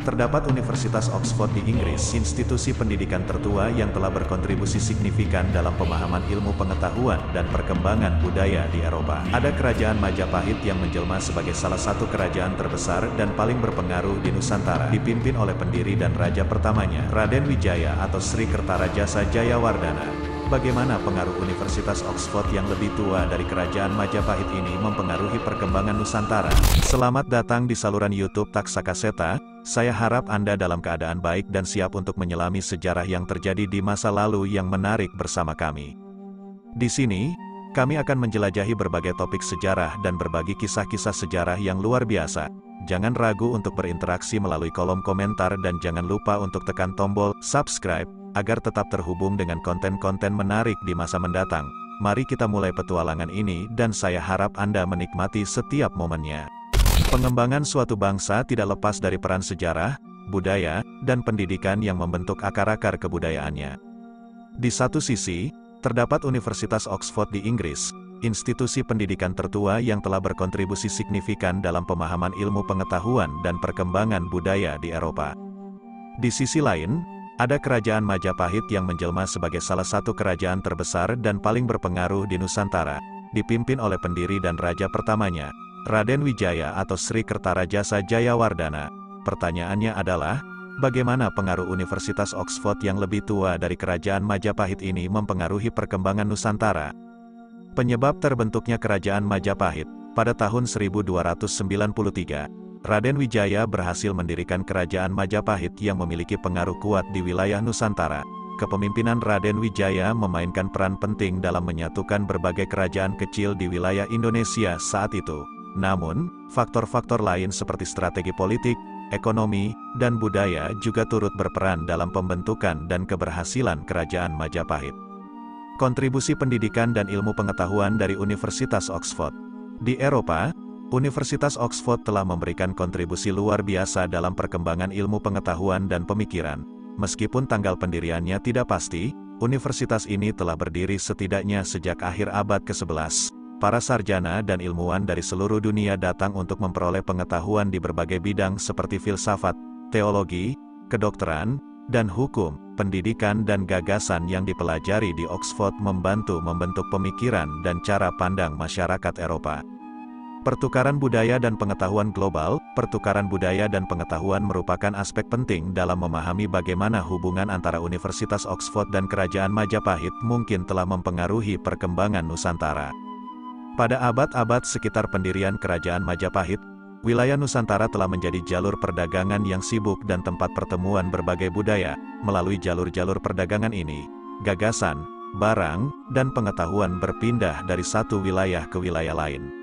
Terdapat Universitas Oxford di Inggris, institusi pendidikan tertua yang telah berkontribusi signifikan dalam pemahaman ilmu pengetahuan dan perkembangan budaya di Eropa. Ada Kerajaan Majapahit yang menjelma sebagai salah satu kerajaan terbesar dan paling berpengaruh di Nusantara, dipimpin oleh pendiri dan raja pertamanya, Raden Wijaya atau Sri Kertarajasa Jayawardhana. Bagaimana pengaruh Universitas Oxford yang lebih tua dari Kerajaan Majapahit ini mempengaruhi perkembangan Nusantara? Selamat datang di saluran YouTube Taksakaseta. Saya harap Anda dalam keadaan baik dan siap untuk menyelami sejarah yang terjadi di masa lalu yang menarik bersama kami. Di sini, kami akan menjelajahi berbagai topik sejarah dan berbagi kisah-kisah sejarah yang luar biasa. Jangan ragu untuk berinteraksi melalui kolom komentar dan jangan lupa untuk tekan tombol subscribe agar tetap terhubung dengan konten-konten menarik di masa mendatang. Mari kita mulai petualangan ini dan saya harap Anda menikmati setiap momennya. Pengembangan suatu bangsa tidak lepas dari peran sejarah, budaya, dan pendidikan yang membentuk akar-akar kebudayaannya. Di satu sisi, terdapat Universitas Oxford di Inggris, institusi pendidikan tertua yang telah berkontribusi signifikan dalam pemahaman ilmu pengetahuan dan perkembangan budaya di Eropa. Di sisi lain, ada Kerajaan Majapahit yang menjelma sebagai salah satu kerajaan terbesar dan paling berpengaruh di Nusantara, dipimpin oleh pendiri dan raja pertamanya, Raden Wijaya atau Sri Kertarajasa Jayawardhana. Pertanyaannya adalah, bagaimana pengaruh Universitas Oxford yang lebih tua dari Kerajaan Majapahit ini mempengaruhi perkembangan Nusantara? Penyebab terbentuknya Kerajaan Majapahit, pada tahun 1293, Raden Wijaya berhasil mendirikan Kerajaan Majapahit yang memiliki pengaruh kuat di wilayah Nusantara. Kepemimpinan Raden Wijaya memainkan peran penting dalam menyatukan berbagai kerajaan kecil di wilayah Indonesia saat itu. Namun, faktor-faktor lain seperti strategi politik, ekonomi, dan budaya juga turut berperan dalam pembentukan dan keberhasilan Kerajaan Majapahit. Kontribusi pendidikan dan ilmu pengetahuan dari Universitas Oxford. Di Eropa, Universitas Oxford telah memberikan kontribusi luar biasa dalam perkembangan ilmu pengetahuan dan pemikiran. Meskipun tanggal pendiriannya tidak pasti, universitas ini telah berdiri setidaknya sejak akhir abad ke-11. Para sarjana dan ilmuwan dari seluruh dunia datang untuk memperoleh pengetahuan di berbagai bidang seperti filsafat, teologi, kedokteran, dan hukum. Pendidikan dan gagasan yang dipelajari di Oxford membantu membentuk pemikiran dan cara pandang masyarakat Eropa. Pertukaran budaya dan pengetahuan global. Pertukaran budaya dan pengetahuan merupakan aspek penting dalam memahami bagaimana hubungan antara Universitas Oxford dan Kerajaan Majapahit mungkin telah mempengaruhi perkembangan Nusantara. Pada abad-abad sekitar pendirian Kerajaan Majapahit, wilayah Nusantara telah menjadi jalur perdagangan yang sibuk dan tempat pertemuan berbagai budaya. Melalui jalur-jalur perdagangan ini, gagasan, barang, dan pengetahuan berpindah dari satu wilayah ke wilayah lain.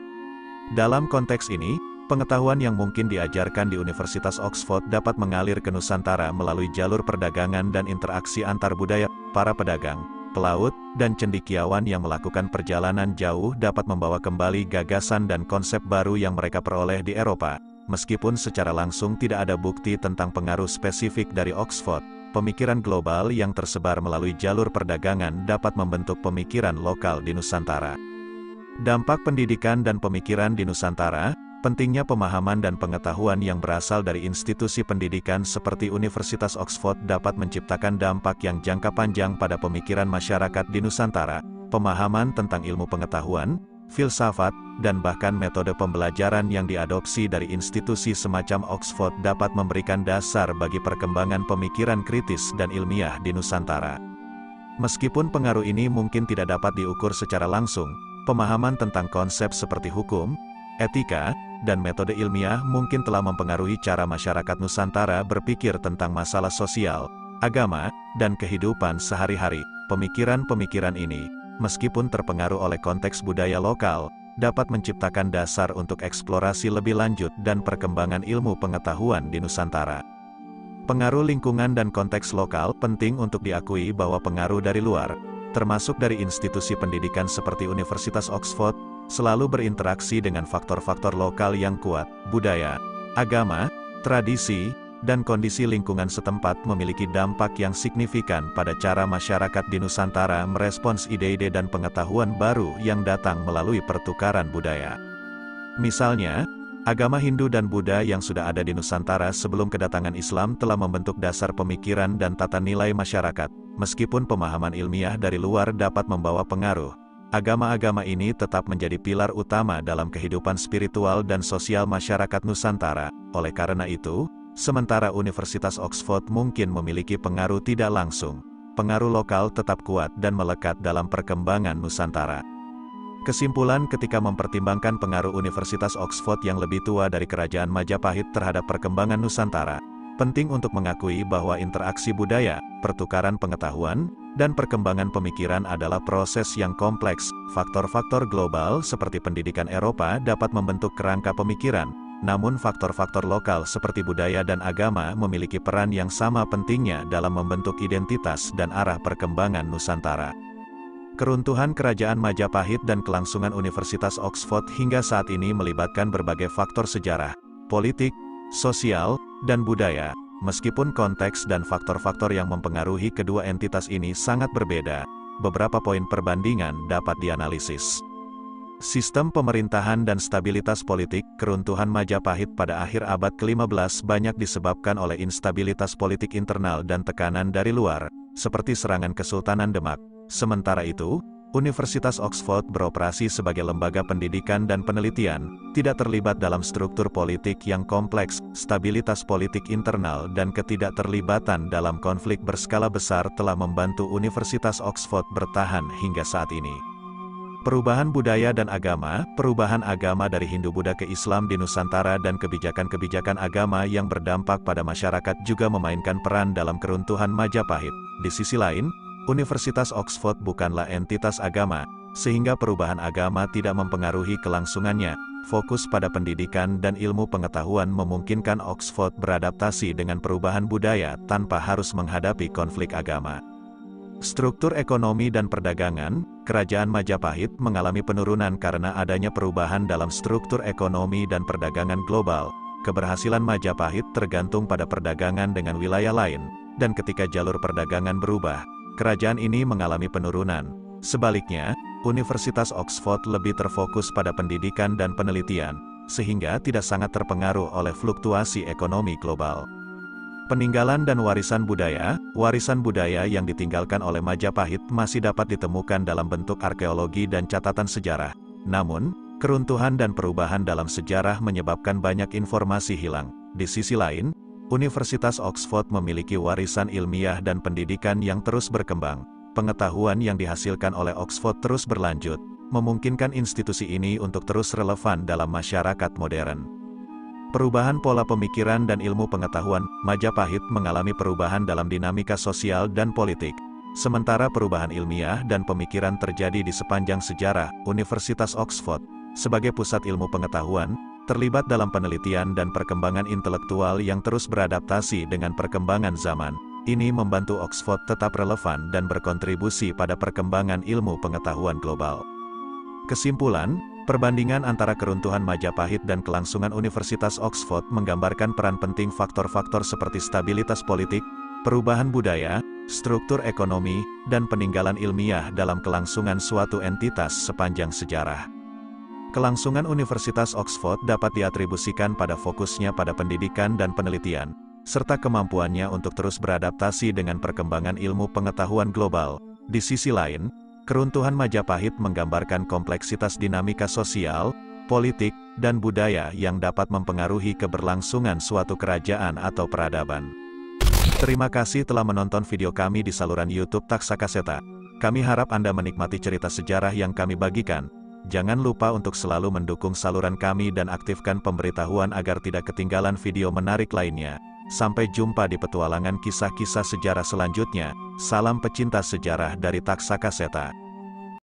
Dalam konteks ini, pengetahuan yang mungkin diajarkan di Universitas Oxford dapat mengalir ke Nusantara melalui jalur perdagangan dan interaksi antar budaya. Para pedagang, pelaut, dan cendekiawan yang melakukan perjalanan jauh dapat membawa kembali gagasan dan konsep baru yang mereka peroleh di Eropa. Meskipun secara langsung tidak ada bukti tentang pengaruh spesifik dari Oxford, pemikiran global yang tersebar melalui jalur perdagangan dapat membentuk pemikiran lokal di Nusantara. Dampak pendidikan dan pemikiran di Nusantara. Pentingnya pemahaman dan pengetahuan yang berasal dari institusi pendidikan seperti Universitas Oxford dapat menciptakan dampak yang jangka panjang pada pemikiran masyarakat di Nusantara. Pemahaman tentang ilmu pengetahuan, filsafat, dan bahkan metode pembelajaran yang diadopsi dari institusi semacam Oxford dapat memberikan dasar bagi perkembangan pemikiran kritis dan ilmiah di Nusantara. Meskipun pengaruh ini mungkin tidak dapat diukur secara langsung, pemahaman tentang konsep seperti hukum, etika, dan metode ilmiah mungkin telah mempengaruhi cara masyarakat Nusantara berpikir tentang masalah sosial, agama, dan kehidupan sehari-hari. Pemikiran-pemikiran ini, meskipun terpengaruh oleh konteks budaya lokal, dapat menciptakan dasar untuk eksplorasi lebih lanjut dan perkembangan ilmu pengetahuan di Nusantara. Pengaruh lingkungan dan konteks lokal. Penting untuk diakui bahwa pengaruh dari luar, termasuk dari institusi pendidikan seperti Universitas Oxford, selalu berinteraksi dengan faktor-faktor lokal yang kuat. Budaya, agama, tradisi, dan kondisi lingkungan setempat memiliki dampak yang signifikan pada cara masyarakat di Nusantara merespons ide-ide dan pengetahuan baru yang datang melalui pertukaran budaya. Misalnya, Agama Hindu dan Buddha yang sudah ada di Nusantara sebelum kedatangan Islam telah membentuk dasar pemikiran dan tata nilai masyarakat. Meskipun pemahaman ilmiah dari luar dapat membawa pengaruh, agama-agama ini tetap menjadi pilar utama dalam kehidupan spiritual dan sosial masyarakat Nusantara. Oleh karena itu, sementara Universitas Oxford mungkin memiliki pengaruh tidak langsung, pengaruh lokal tetap kuat dan melekat dalam perkembangan Nusantara. Kesimpulan ketika mempertimbangkan pengaruh Universitas Oxford yang lebih tua dari Kerajaan Majapahit terhadap perkembangan Nusantara, penting untuk mengakui bahwa interaksi budaya, pertukaran pengetahuan, dan perkembangan pemikiran adalah proses yang kompleks. Faktor-faktor global seperti pendidikan Eropa dapat membentuk kerangka pemikiran, namun faktor-faktor lokal seperti budaya dan agama memiliki peran yang sama pentingnya dalam membentuk identitas dan arah perkembangan Nusantara. Keruntuhan Kerajaan Majapahit dan kelangsungan Universitas Oxford hingga saat ini melibatkan berbagai faktor sejarah, politik, sosial, dan budaya. Meskipun konteks dan faktor-faktor yang mempengaruhi kedua entitas ini sangat berbeda, beberapa poin perbandingan dapat dianalisis. Sistem pemerintahan dan stabilitas politik. Keruntuhan Majapahit pada akhir abad ke-15 banyak disebabkan oleh instabilitas politik internal dan tekanan dari luar, seperti serangan Kesultanan Demak. Sementara itu, Universitas Oxford beroperasi sebagai lembaga pendidikan dan penelitian, tidak terlibat dalam struktur politik yang kompleks. Stabilitas politik internal dan ketidakterlibatan dalam konflik berskala besar telah membantu Universitas Oxford bertahan hingga saat ini. Perubahan budaya dan agama. Perubahan agama dari Hindu-Buddha ke Islam di Nusantara dan kebijakan-kebijakan agama yang berdampak pada masyarakat juga memainkan peran dalam keruntuhan Majapahit. Di sisi lain, Universitas Oxford bukanlah entitas agama, sehingga perubahan agama tidak mempengaruhi kelangsungannya. Fokus pada pendidikan dan ilmu pengetahuan memungkinkan Oxford beradaptasi dengan perubahan budaya tanpa harus menghadapi konflik agama. Struktur ekonomi dan perdagangan. Kerajaan Majapahit mengalami penurunan karena adanya perubahan dalam struktur ekonomi dan perdagangan global. Keberhasilan Majapahit tergantung pada perdagangan dengan wilayah lain, dan ketika jalur perdagangan berubah, kerajaan ini mengalami penurunan. Sebaliknya, Universitas Oxford lebih terfokus pada pendidikan dan penelitian, sehingga tidak sangat terpengaruh oleh fluktuasi ekonomi global. Peninggalan dan warisan budaya. Warisan budaya yang ditinggalkan oleh Majapahit masih dapat ditemukan dalam bentuk arkeologi dan catatan sejarah. Namun, keruntuhan dan perubahan dalam sejarah menyebabkan banyak informasi hilang. Di sisi lain, Universitas Oxford memiliki warisan ilmiah dan pendidikan yang terus berkembang. Pengetahuan yang dihasilkan oleh Oxford terus berlanjut, memungkinkan institusi ini untuk terus relevan dalam masyarakat modern. Perubahan pola pemikiran dan ilmu pengetahuan. Majapahit mengalami perubahan dalam dinamika sosial dan politik. Sementara perubahan ilmiah dan pemikiran terjadi di sepanjang sejarah. Universitas Oxford, sebagai pusat ilmu pengetahuan, terlibat dalam penelitian dan perkembangan intelektual yang terus beradaptasi dengan perkembangan zaman. Ini membantu Oxford tetap relevan dan berkontribusi pada perkembangan ilmu pengetahuan global. Kesimpulan, perbandingan antara keruntuhan Majapahit dan kelangsungan Universitas Oxford menggambarkan peran penting faktor-faktor seperti stabilitas politik, perubahan budaya, struktur ekonomi, dan peninggalan ilmiah dalam kelangsungan suatu entitas sepanjang sejarah. Kelangsungan Universitas Oxford dapat diatribusikan pada fokusnya pada pendidikan dan penelitian, serta kemampuannya untuk terus beradaptasi dengan perkembangan ilmu pengetahuan global. Di sisi lain, keruntuhan Majapahit menggambarkan kompleksitas dinamika sosial, politik, dan budaya yang dapat mempengaruhi keberlangsungan suatu kerajaan atau peradaban. Terima kasih telah menonton video kami di saluran YouTube Taksakaseta. Kami harap Anda menikmati cerita sejarah yang kami bagikan. Jangan lupa untuk selalu mendukung saluran kami dan aktifkan pemberitahuan agar tidak ketinggalan video menarik lainnya. Sampai jumpa di petualangan kisah-kisah sejarah selanjutnya. Salam pecinta sejarah dari Taksakaseta.